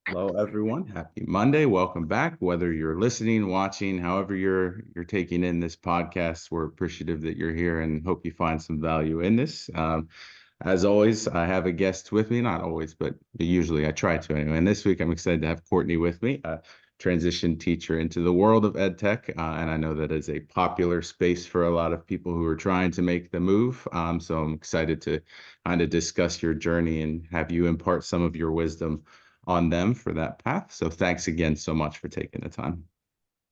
Hello, everyone. Happy Monday. Welcome back. Whether you're listening, watching, however you're taking in this podcast, we're appreciative that you're here and hope you find some value in this. As always, I have a guest with me. Not always, but usually I try to anyway. And this week, I'm excited to have Courtney with me, a transition teacher into the world of ed tech. And I know that is a popular space for a lot of people who are trying to make the move. So I'm excited to kind of discuss your journey and have you impart some of your wisdom on them for that path. So thanks again so much for taking the time.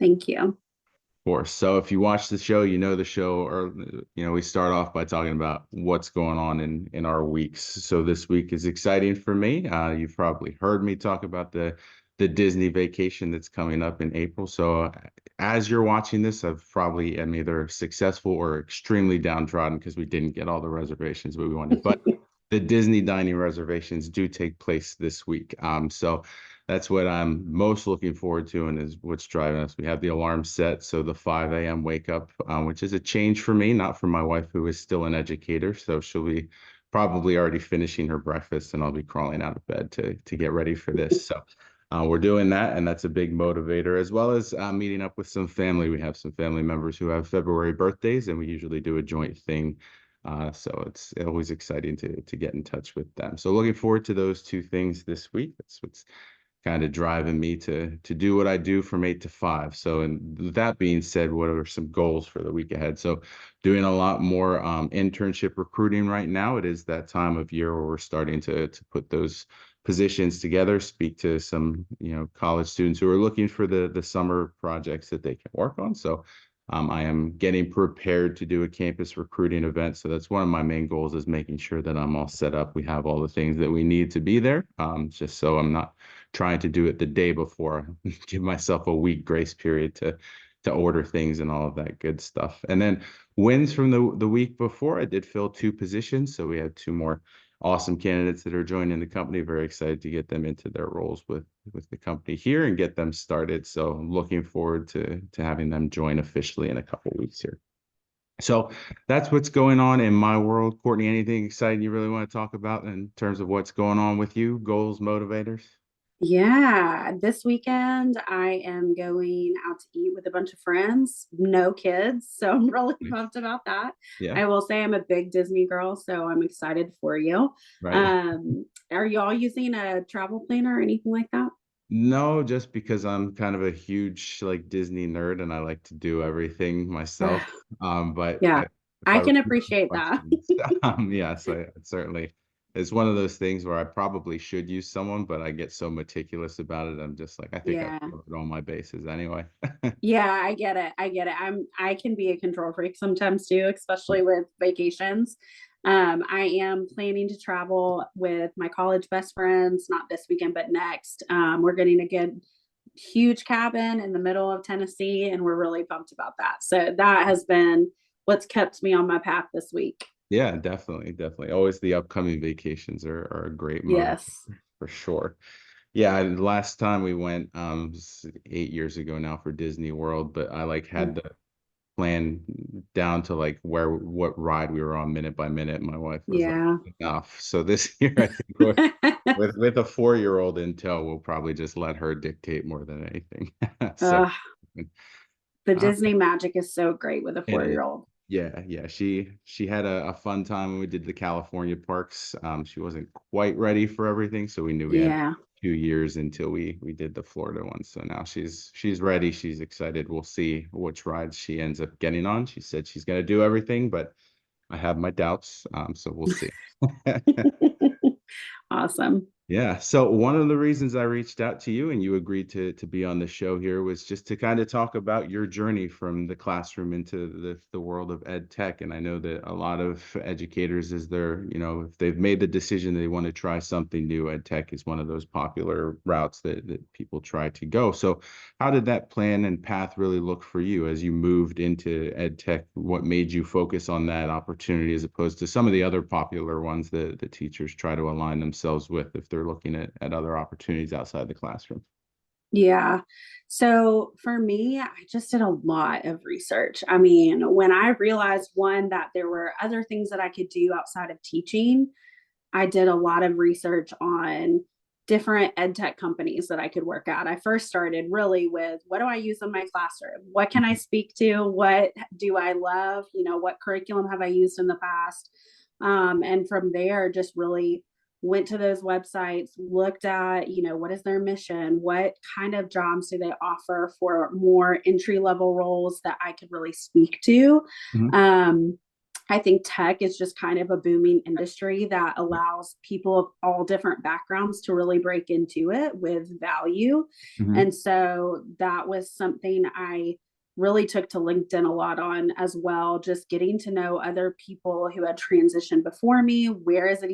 Thank you. Of course. So if you watch the show, you know the show, or we start off by talking about what's going on in our weeks. So this week is exciting for me. You've probably heard me talk about the Disney vacation that's coming up in April. So as you're watching this, I've probably am either successful or extremely downtrodden because we didn't get all the reservations we wanted. But the Disney dining reservations do take place this week. So that's what I'm most looking forward to and is what's driving us. We have the alarm set, so the 5 a.m. wake up, which is a change for me, not for my wife, who is still an educator. So she'll be probably already finishing her breakfast, and I'll be crawling out of bed to get ready for this. So we're doing that, and that's a big motivator, as well as meeting up with some family. We have some family members who have February birthdays, and we usually do a joint thing. So it's always exciting to get in touch with them. So looking forward to those two things this week. That's what's kind of driving me to do what I do from 8 to 5. So, and that being said, what are some goals for the week ahead? So, doing a lot more internship recruiting right now. It is that time of year where we're starting to put those positions together, speak to some college students who are looking for the summer projects that they can work on. So I am getting prepared to do a campus recruiting event. So that's one of my main goals, is making sure that I'm all set up. We have all the things that we need to be there, just so I'm not trying to do it the day before. Give myself a week grace period to order things and all of that good stuff. And then wins from the week before, I did fill two positions. So we have two more awesome candidates that are joining the company. Very excited to get them into their roles with the company here and get them started. So I'm looking forward to having them join officially in a couple weeks here. So that's what's going on in my world. Courtney, anything exciting you really want to talk about in terms of what's going on with you, goals, motivators? Yeah, this weekend I am going out to eat with a bunch of friends, no kids. So I'm really pumped about that. Yeah, I will say I'm a big Disney girl, so I'm excited for you. right. Are y'all using a travel planner or anything like that? No, just because I'm kind of a huge like Disney nerd and I like to do everything myself. But Yeah, if I I can remember the appreciate that. questions, yes, I certainly it's one of those things where I probably should use someone, but I get so meticulous about it. I'm just like, I think I've Yeah. covered all my bases anyway. Yeah, I get it. I get it. I can be a control freak sometimes too, especially with vacations. I am planning to travel with my college best friends, not this weekend, but next. We're getting a good huge cabin in the middle of Tennessee, and we're really pumped about that. So that has been what's kept me on my path this week. Yeah, definitely, definitely. Always the upcoming vacations are a great motive Yes. for sure. Yeah, last time we went, 8 years ago now for Disney World, but I like had the plan down to like what ride we were on minute by minute. My wife was like, Yeah. enough. So this year, I think with a 4-year-old in tow, we'll probably just let her dictate more than anything. So uh, the uh, Disney magic is so great with a it 4 is. year old. Yeah, yeah. She had a fun time when we did the California parks. She wasn't quite ready for everything, so we knew we had Yeah. 2 years until we did the Florida one. So now she's ready. She's excited. We'll see which rides she ends up getting on. She said she's gonna do everything, but I have my doubts. So we'll see. Awesome. Yeah. So one of the reasons I reached out to you and you agreed to be on the show here was just to kind of talk about your journey from the classroom into the world of ed tech. And I know that a lot of educators, as they're, if they've made the decision they want to try something new, ed tech is one of those popular routes that people try to go. So how did that plan and path really look for you as you moved into ed tech? What made you focus on that opportunity as opposed to some of the other popular ones that the teachers try to align themselves with if they're looking at other opportunities outside the classroom? Yeah. So for me, I just did a lot of research. I mean, when I realized one, that there were other things that I could do outside of teaching, I did a lot of research on different ed tech companies that I could work at. I first started really with, what do I use in my classroom? What can I speak to? What do I love? What curriculum have I used in the past? And from there, just really went to those websites, looked at, what is their mission? What kind of jobs do they offer for more entry level roles that I could really speak to? Mhm. Um, I think tech is just kind of a booming industry that allows people of all different backgrounds to really break into it with value. Mhm. And so that was something I really took to LinkedIn a lot on as well, just getting to know other people who had transitioned before me. Where is it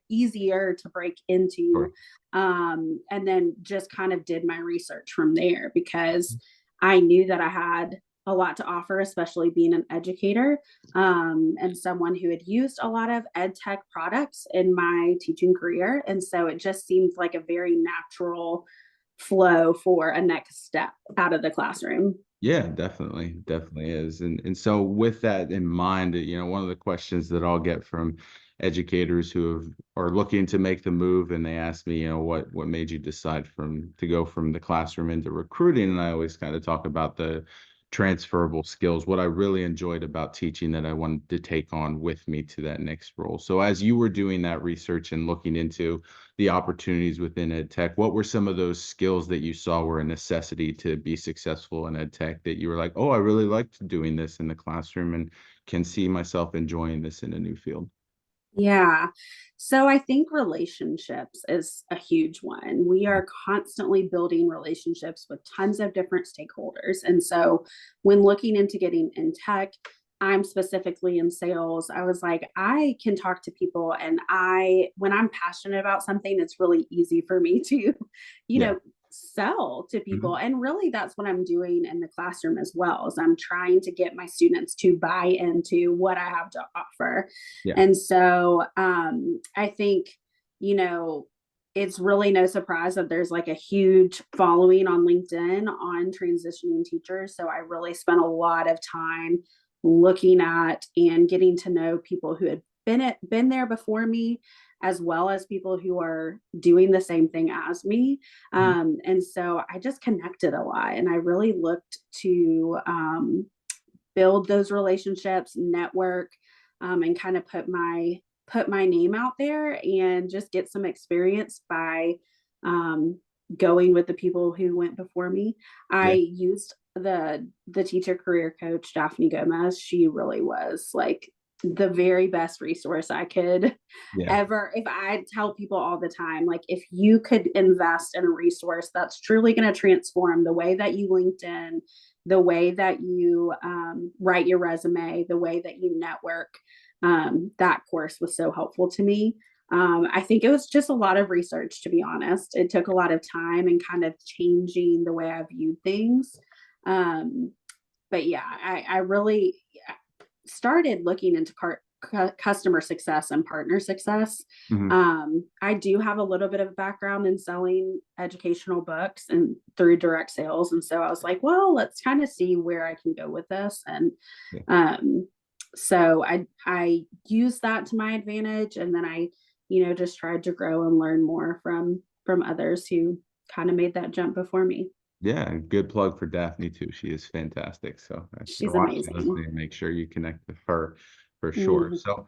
easier to break Sure. into? And then just kind of did my research from there because I knew that I had a lot to offer, especially being an educator and someone who had used a lot of ed tech products in my teaching career. And so it just seemed like a very natural flow for a next step out of the classroom. Yeah, definitely, definitely is. And so with that in mind, one of the questions that I'll get from educators are looking to make the move, and they ask me, what made you decide to go from the classroom into recruiting? And I always kind of talk about the transferable skills, what I really enjoyed about teaching that I wanted to take on with me to that next role. So as you were doing that research and looking into the opportunities within ed tech, what were some of those skills that you saw were a necessity to be successful in ed tech that you were like, oh, I really liked doing this in the classroom and can see myself enjoying this in a new field? Yeah. So I think relationships is a huge one. We are constantly building relationships with tons of different stakeholders. And so when looking into getting in tech, I'm specifically in sales. I was like, I can talk to people, and when I'm passionate about something, it's really easy for me to, you Yeah. know, sell to people. Hmm. And really that's what I'm doing in the classroom as well, is I'm trying to get my students to buy into what I have to offer. Yeah. And so I think, you know, it's really no surprise that there's like a huge following on LinkedIn on transitioning teachers. So I really spent a lot of time looking at and getting to know people who had been there before me, as well as people who are doing the same thing as me. Mhm. And so I just connected a lot, and I really looked to build those relationships, network, and kind of put my name out there and just get some experience by um, going with the people who went before me. I Yeah. used the teacher career coach Daphne Gomez. She really was like the very best resource I could Yeah. ever. If I tell people all the time, like, if you could invest in a resource that's truly going to transform the way that you LinkedIn, the way that you write your resume, the way that you network, that course was so helpful to me. I think it was just a lot of research, to be honest. It took a lot of time and kind of changing the way I viewed things. Um, but yeah, I really started looking into customer success and partner success. Hmm. I do have a little bit of background in selling educational books and through direct sales. And so I was like, well, let's kind of see where I can go with this. And Yeah. um, so I used that to my advantage. And then I, just tried to grow and learn more from others who kind of made that jump before me. Yeah, and good plug for Daphne too. She is fantastic. So if you're She's watching this, amazing. make sure you connect with her for sure. Mhm. So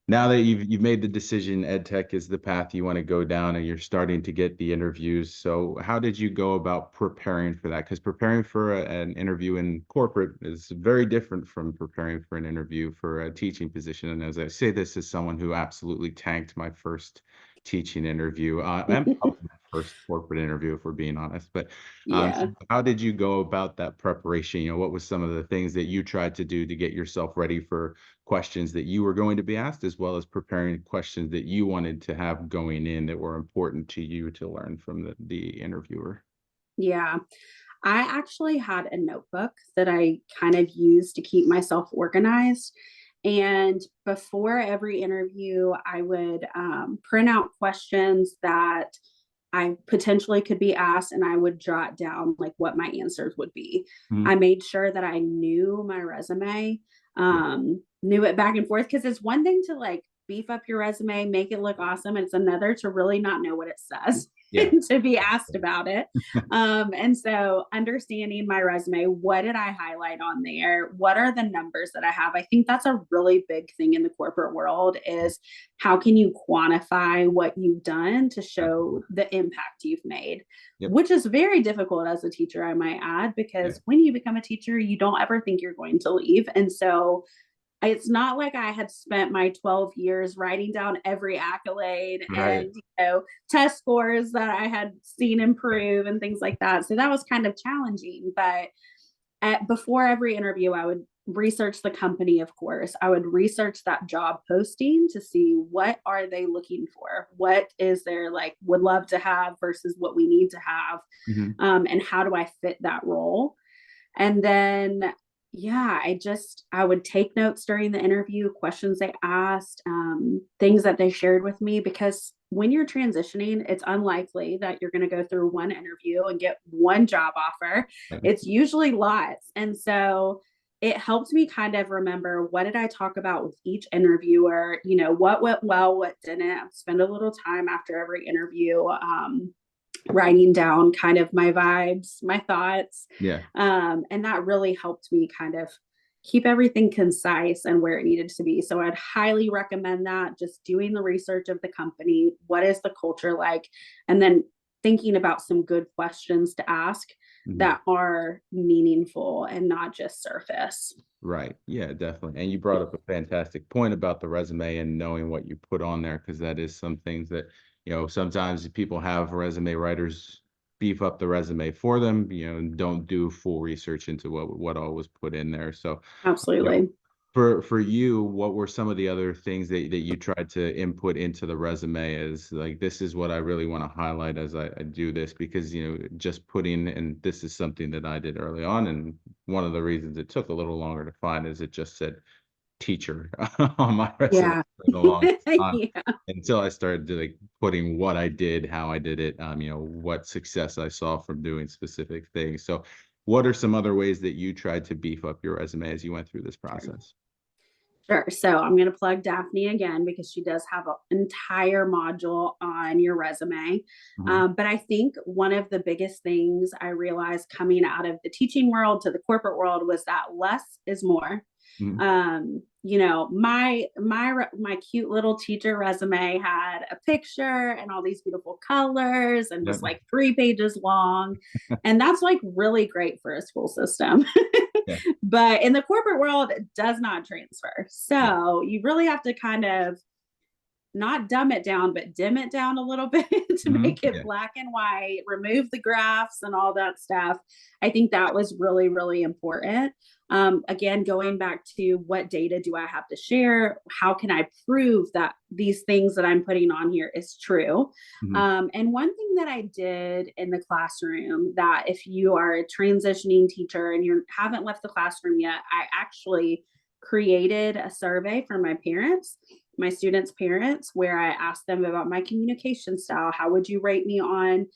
now that you've made the decision, ed tech is the path you want to go down, and you're starting to get the interviews. So how did you go about preparing for that? Because preparing for an interview in corporate is very different from preparing for an interview for a teaching position. And as I say this as someone who absolutely tanked my first teaching interview, and probably my first corporate interview, if we're being honest, but so Yeah. how did you go about that preparation? What was some of the things that you tried to do to get yourself ready for questions that you were going to be asked, as well as preparing questions that you wanted to have going in that were important to you to learn from the interviewer? Yeah. I actually had a notebook that I kind of used to keep myself organized. And before every interview, I would print out questions that I potentially could be asked, and I would jot down like what my answers would be. Mhm. I made sure that I knew my resume, Yeah. knew it back and forth, because it's one thing to like beef up your resume, make it look awesome. And it's another to really not know what it says. Yeah. to be asked about it. And so understanding my resume, what did I highlight on there? What are the numbers that I have? I think that's a really big thing in the corporate world is how can you quantify what you've done to show Absolutely. the impact you've made, Yep. which is very difficult as a teacher, I might add, Yeah. because when you become a teacher, you don't ever think you're going to leave. And so it's not like I had spent my 12 years writing down every accolade Right. and, test scores that I had seen improve and things like that. So that was kind of challenging. But before every interview, I would research the company, of course. I would research that job posting to see what are they looking for? What is their like would love to have versus what we need to have? Hmm. And how do I fit that role? And then, yeah, I would take notes during the interview, questions they asked, things that they shared with me, because when you're transitioning, it's unlikely that you're going to go through one interview and get one job offer. It's usually lots. And so it helped me kind of remember, what did I talk about with each interviewer? What went well, what didn't. I spend a little time after every interview, writing down kind of my vibes, my thoughts. Yeah. And that really helped me kind of keep everything concise and where it needed to be. So I'd highly recommend that, just doing the research of the company. What is the culture like? And then thinking about some good questions to ask Mhm. that are meaningful and not just surface. Right. Yeah, definitely. And you brought up a fantastic point about the resume and knowing what you put on there, because that is some things that, sometimes people have resume writers beef up the resume for them, and don't do full research into what all was put in there. So, you know, Absolutely. for you, what were some of the other things that you tried to input into the resume as like, this is what I really want to highlight as I do this, because just putting, and this is something that I did early on, and one of the reasons it took a little longer to find is it just said teacher on my resume Yeah. for the longest time, Yeah. until I started like putting what I did, how I did it, what success I saw from doing specific things. So what are some other ways that you tried to beef up your resume as you went through this Sure. process? Sure. So I'm going to plug Daphne again because she does have an entire module on your resume. Mhm. But I think one of the biggest things I realized coming out of the teaching world to the corporate world was that less is more. Mhm. My cute little teacher resume had a picture and all these beautiful colors and was Yep. like 3 pages long, and that's like really great for a school system. Yeah. But in the corporate world, it does not transfer. Yeah. So you really have to kind of not dumb it down, but dim it down a little bit to Mhm. make it Yeah. black and white, remove the graphs and all that stuff. I think that was really, really important. Again, going back to what data do I have to share? How can I prove that these things that I'm putting on here is true? Mhm. And one thing that I did in the classroom, that if you are a transitioning teacher and you haven't left the classroom yet, I actually created a survey for my students' parents, where I asked them about my communication style. How would you rate me on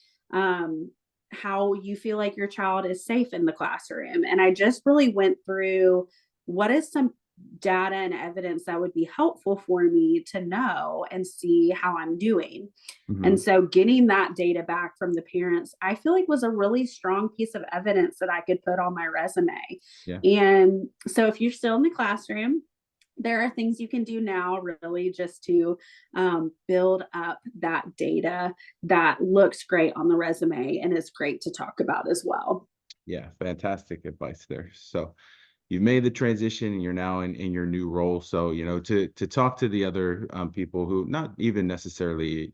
how you feel like your child is safe in the classroom? And I just really went through what is some data and evidence that would be helpful for me to know and see how I'm doing. And Mhm. so getting that data back from the parents, I feel like was a really strong piece of evidence that I could put on my resume. Yeah. And so if you're still in the classroom, there are things you can do now really just to build up that data that looks great on the resume and is great to talk about as well. Yeah. Fantastic advice there. So you've made the transition and you're now in your new role. So, to talk to the other people who, not even necessarily,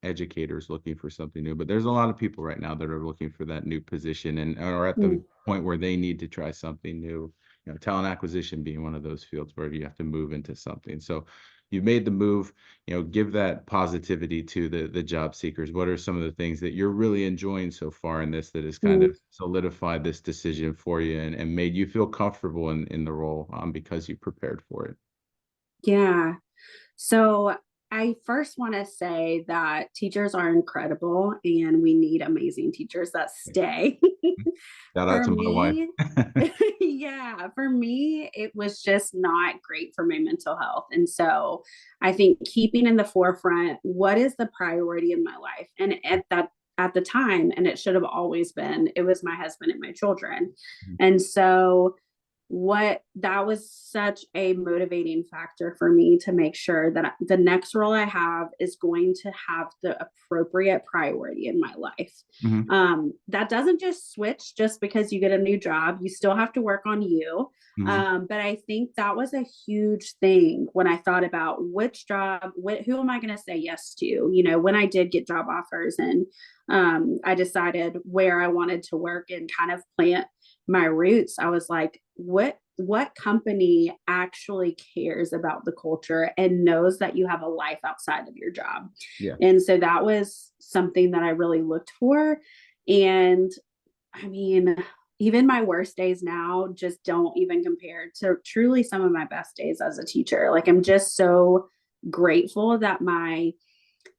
educators looking for something new, but there's a lot of people right now that are looking for that new position and are at the Mm. point where they need to try something new. Talent acquisition being one of those fields where you have to move into something. So you've made the move, give that positivity to the job seekers. What are some of the things that you're really enjoying so far in this that has kind Mm. of solidified this decision for you and made you feel comfortable in the role, because you prepared for it? Yeah. So I first want to say that teachers are incredible and we need amazing teachers that stay. Shout out For to my wife. me, yeah, for me, it was just not great for my mental health. And so I think keeping in the forefront, what is the priority in my life? And at that at the time, and it should have always been, it was my husband and my children. Mhm. And so what that was such a motivating factor for me to make sure that the next role I have is going to have the appropriate priority in my life. Mhm. That doesn't just switch just because you get a new job. You still have to work on you. Mhm. But I think that was a huge thing when I thought about which job, who am I going to say yes to? You know, when I did get job offers and I decided where I wanted to work and kind of plant my roots, I was like, what company actually cares about the culture and knows that you have a life outside of your job? Yeah. And so that was something that I really looked for. And I mean, even my worst days now just don't even compare to truly some of my best days as a teacher. Like, I'm just so grateful that my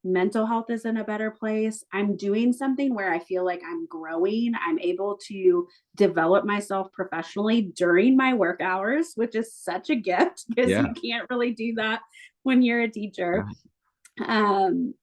mental health is in a better place. I'm doing something where I feel like I'm growing. I'm able to develop myself professionally during my work hours, which is such a gift because Yeah. you can't really do that when you're a teacher. Right. Um,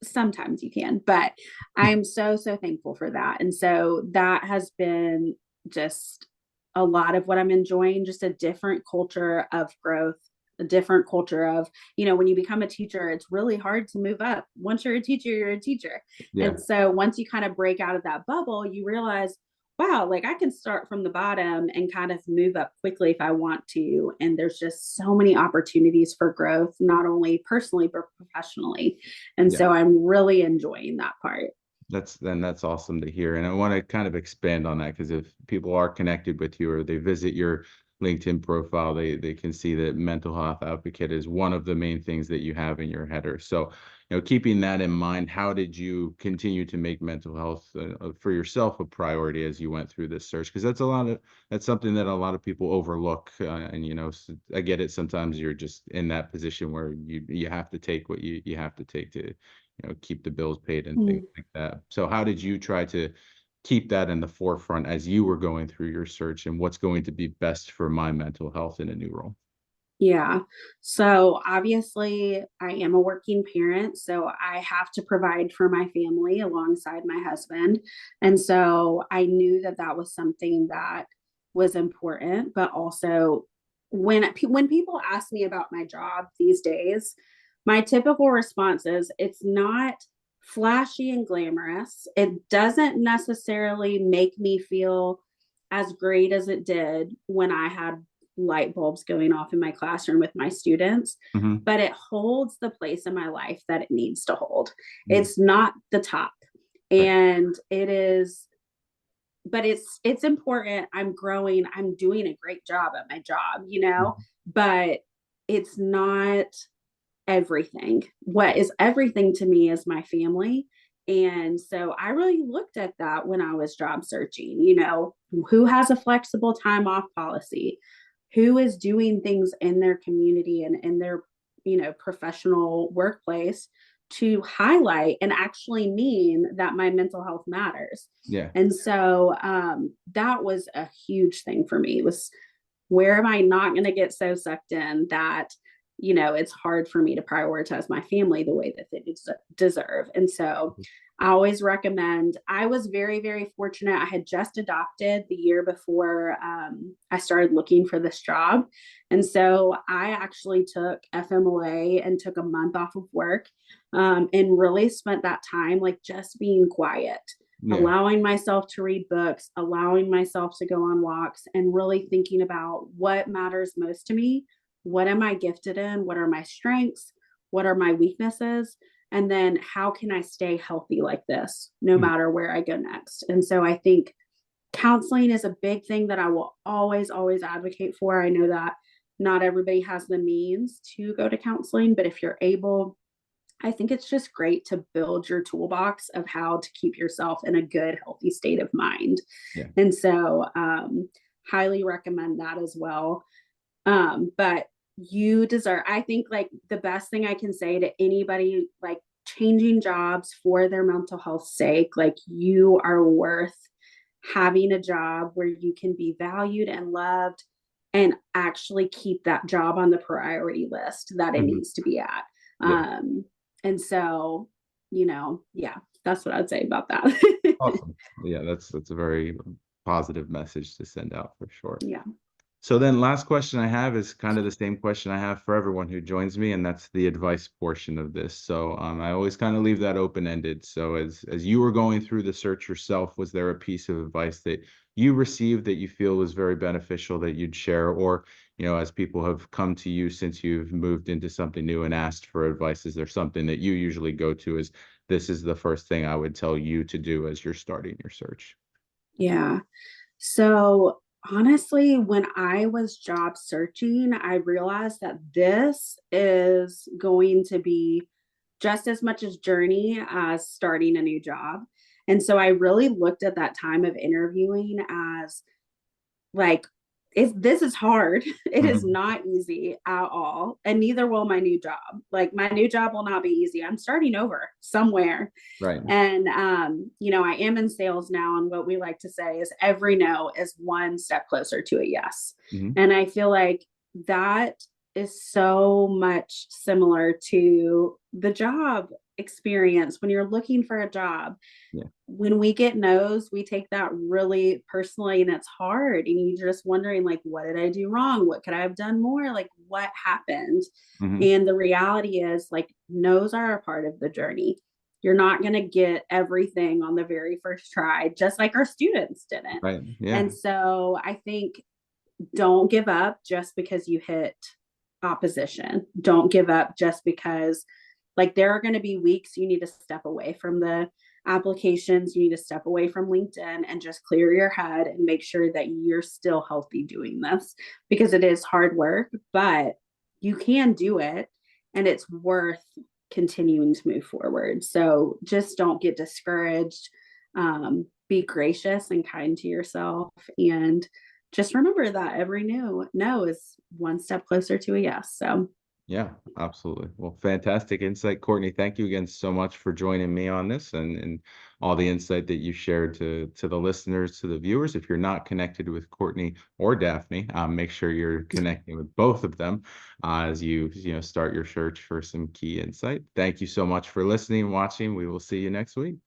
Sometimes you can, but I'm so, so thankful for that. And so that has been just a lot of what I'm enjoying, just a different culture of growth, a different culture of, you know, when you become a teacher, it's really hard to move up. Once you're a teacher, you're a teacher. Yeah. And so once you kind of break out of that bubble, you realize, wow, like I can start from the bottom and kind of move up quickly if I want to. And there's just so many opportunities for growth, not only personally, but professionally. And Yeah. so I'm really enjoying that part. That's awesome to hear. And I want to kind of expand on that because if people are connected with you or they visit your LinkedIn profile, they can see that mental health advocate is one of the main things that you have in your header. So, keeping that in mind, how did you continue to make mental health for yourself a priority as you went through this search? Because that's something that a lot of people overlook. And I get it. Sometimes you're just in that position where you have to take what you have to take to keep the bills paid and things Mm. like that. So how did you try to keep that in the forefront as you were going through your search and what's going to be best for my mental health in a new role? Yeah. So obviously, I am a working parent. So I have to provide for my family alongside my husband. And so I knew that that was something that was important. But also, when people ask me about my job these days, my typical response is it's not flashy and glamorous. It doesn't necessarily make me feel as great as it did when I had light bulbs going off in my classroom with my students, Hmm. but it holds the place in my life that it needs to hold. Hmm. It's not the top. Right. And it is, but it's important. I'm growing. I'm doing a great job at my job, Mhm. but it's not everything. What is everything to me is my family. And so I really looked at that when I was job searching, who has a flexible time off policy, who is doing things in their community and in their, professional workplace to highlight and actually mean that my mental health matters. Yeah. And so that was a huge thing for me was where am I not going to get so sucked in that it's hard for me to prioritize my family the way that they deserve. And so I always recommend, I was very, very fortunate. I had just adopted the year before I started looking for this job. And so I actually took FMLA and took a month off of work and really spent that time like just being quiet, Yeah. allowing myself to read books, allowing myself to go on walks, and really thinking about what matters most to me. What am I gifted in? What are my strengths? What are my weaknesses? And then how can I stay healthy like this no Mhm. matter where I go next? And so I think counseling is a big thing that I will always, always advocate for. I know that not everybody has the means to go to counseling, but if you're able, I think it's just great to build your toolbox of how to keep yourself in a good, healthy state of mind. Yeah. And so, highly recommend that as well. But you deserve, I think, like the best thing I can say to anybody like changing jobs for their mental health sake, like you are worth having a job where you can be valued and loved and actually keep that job on the priority list that it Mhm. needs to be at. Yeah. Um, and so, yeah. That's what I'd say about that. Awesome. Yeah, that's a very positive message to send out for sure. Yeah. So then last question I have is kind of the same question I have for everyone who joins me, and that's the advice portion of this. So I always kind of leave that open-ended. So as you were going through the search yourself, was there a piece of advice that you received that you feel was very beneficial that you'd share? Or, as people have come to you since you've moved into something new and asked for advice, is there something that you usually go to as this is the first thing I would tell you to do as you're starting your search? Yeah. So honestly, when I was job searching, I realized that this is going to be just as much as journey as starting a new job. And so I really looked at that time of interviewing as like, this is hard. It is Mhm. not easy at all. And neither will my new job. Like my new job will not be easy. I'm starting over somewhere. Right. And I am in sales now, and what we like to say is every no is one step closer to a yes. Mhm. And I feel like that is so much similar to the job experience when you're looking for a job. Yeah. When we get no's, we take that really personally, and it's hard. And you're just wondering, like, what did I do wrong? What could I have done more? Like, what happened? Mhm. And the reality is, like, no's are a part of the journey. You're not going to get everything on the very first try, just like our students didn't. Right. Yeah. And so I think don't give up just because you hit opposition. Don't give up just because, like, there are going to be weeks you need to step away from the applications, you need to step away from LinkedIn and just clear your head and make sure that you're still healthy doing this, because it is hard work, but you can do it, and it's worth continuing to move forward. So just don't get discouraged. Be gracious and kind to yourself, and just remember that every no is one step closer to a yes. So Yeah, absolutely. Well, fantastic insight, Courtney. Thank you again so much for joining me on this and all the insight that you shared to the listeners, to the viewers. If you're not connected with Courtney or Daphne, make sure you're connecting with both of them as you start your search for some key insight. Thank you so much for listening and watching. We will see you next week.